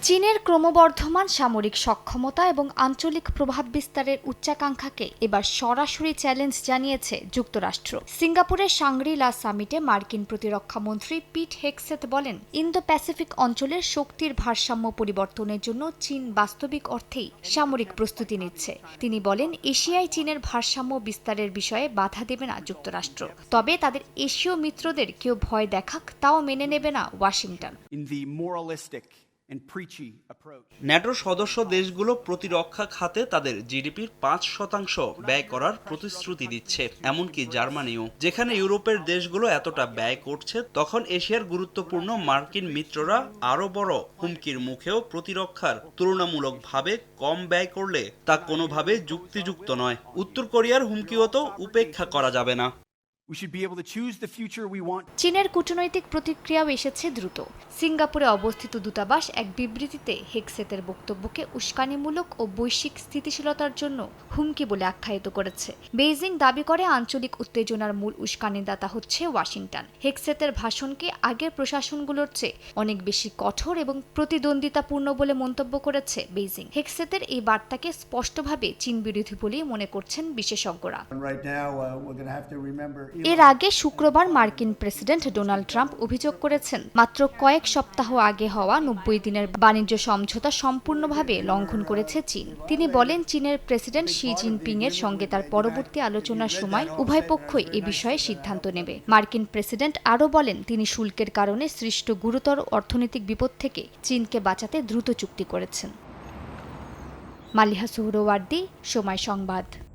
চীনের ক্রমবর্ধমান সামরিক সক্ষমতা এবং আঞ্চলিক প্রভাব বিস্তারের উচ্চাকাঙ্ক্ষাকে এবার সরাসরি চ্যালেঞ্জ জানিয়েছে যুক্তরাষ্ট্র। সিঙ্গাপুরের শাংরি-লা সামিটে মার্কিন প্রতিরক্ষা মন্ত্রী পিট হেগসেথ বলেন, ইন্দো প্যাসিফিক অঞ্চলের শক্তির ভারসাম্য পরিবর্তনের জন্য চীন বাস্তবিক অর্থেই সামরিক প্রস্তুতি নিচ্ছে। তিনি বলেন, এশিয়ায় চীনের ভারসাম্য বিস্তারের বিষয়ে বাধা দেবে না যুক্তরাষ্ট্র, তবে তাদের এশীয় মিত্রদের কেউ ভয় দেখাক তাও মেনে নেবে না ওয়াশিংটন। ন্যাটোর সদস্য দেশগুলো প্রতিরক্ষা খাতে তাদের জিডিপির ৫% ব্যয় করার প্রতিশ্রুতি দিচ্ছে, এমনকি জার্মানিও। যেখানে ইউরোপের দেশগুলো এতটা ব্যয় করছে, তখন এশিয়ার গুরুত্বপূর্ণ মার্কিন মিত্ররা আরও বড় হুমকির মুখেও প্রতিরক্ষার তুলনামূলকভাবে কম ব্যয় করলে তা কোনোভাবে যুক্তিযুক্ত নয়। উত্তর কোরিয়ার হুমকিও তো উপেক্ষা করা যাবে না। চীনের কূটনৈতিক প্রতিক্রিয়াও এসেছে দ্রুত। সিঙ্গাপুরে অবস্থিত দূতাবাস এক বিবৃতিতে হেগসেথের বক্তব্যকে উস্কানিমূলক ও বৈশ্বিক স্থিতিশীলতার জন্য হুমকি বলে আখ্যায়িত করেছে। বেইজিং দাবি করে আঞ্চলিক উত্তেজনার মূল উস্কানিদাতা হচ্ছে ওয়াশিংটন। হেগসেথের ভাষণকে আগের প্রশাসনগুলোর চেয়ে অনেক বেশি কঠোর এবং প্রতিদ্বন্দ্বিতাপূর্ণ বলে মন্তব্য করেছে বেইজিং। হেগসেথের এই বার্তাকে স্পষ্টভাবে চীন বিরোধী বলেই মনে করছেন বিশেষজ্ঞরা। এর আগে শুক্রবার মার্কিন প্রেসিডেন্ট ডোনাল্ড ট্রাম্প অভিযোগ করেছেন, মাত্র কয়েক সপ্তাহ আগে হওয়া ৯০ দিনের বাণিজ্য সমঝোতা সম্পূর্ণভাবে লঙ্ঘন করেছে চীন। তিনি বলেন, চীনের প্রেসিডেন্ট শি জিনপিং এর সঙ্গে তার পরবর্তী আলোচনার সময় উভয় পক্ষই এ বিষয়ে সিদ্ধান্ত নেবে। মার্কিন প্রেসিডেন্ট আরও বলেন, তিনি শুল্কের কারণে সৃষ্ট গুরুতর অর্থনৈতিক বিপদ থেকে চীনকে বাঁচাতে দ্রুত চুক্তি করেছেন। মালিহা সুহরাওয়ার্দী, সময় সংবাদ।